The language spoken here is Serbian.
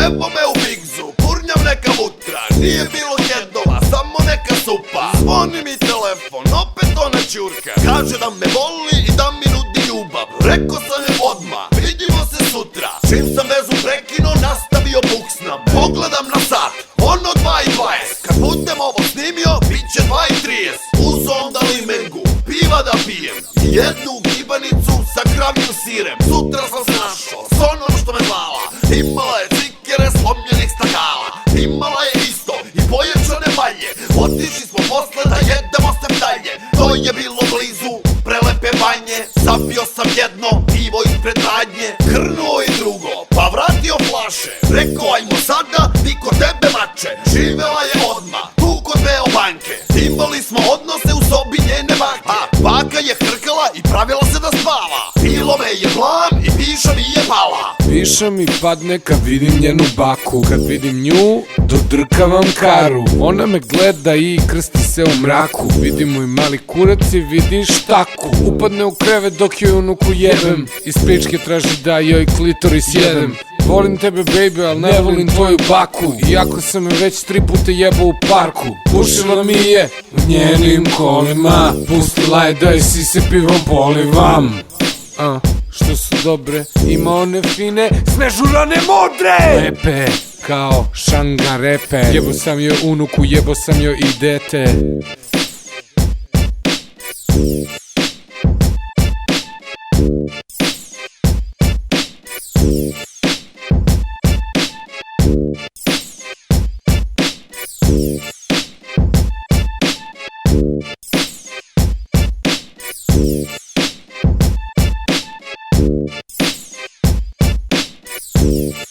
Evo me u bigzu, kurnjam neka vutra. Nije bilo jedova, samo neka supa. Zvoni mi telefon, opet ona ćurka. Kaže da me voli i da mi nudi ljubav. Rekao sam je odmah, vidimo se sutra. Čim sam vezu prekinuo, nastavio buksnam. Pogledam na sat, ono 2:20. Kad budem ovo snimio, bit će 2:30. Uzo onda limengu, piva da pijem i jednu gibanicu sa kravljim sirem. Sutra sam se našao s onom što me zvala. Imala je cikere slomljenih stakala. Imala je isto i pojačane malje. Otišli smo posle da jedemo se dalje. To je bilo blizu prelepe banje. Zapio sam jedno pivo ispred radnje. Krnuo i drugo, pa vratio flaše. Rekao ajmo sada, niko tebe mače. Živela je odmah, tu kod Beobanke. Imali smo odnose u sobi njene bake. A baka je hrkala i pravila se da spava. Bilo me je blam i piša mi je pala. Piša mi padne kad vidim njenu baku. Kad vidim nju, dodrkavam karu. Ona me gleda i krsti se u mraku. Vidim moj mali kurac i vidi štaku. Upadne u krevet dok joj unuku jebem. Iz pičke traži da joj klitoris jedem. Volim tebe baby, al ne volim tvoju baku. Iako sam me već 3 puta jebao u parku. Pušila mi je u njenim kolima. Pustila je da joj sise pivom polivam. Što su dobre, ima one fine, smežurane modre. Lepe, kao šangarepe. Jebo sam joj unuku, jebo sam joj i dete. Yeah.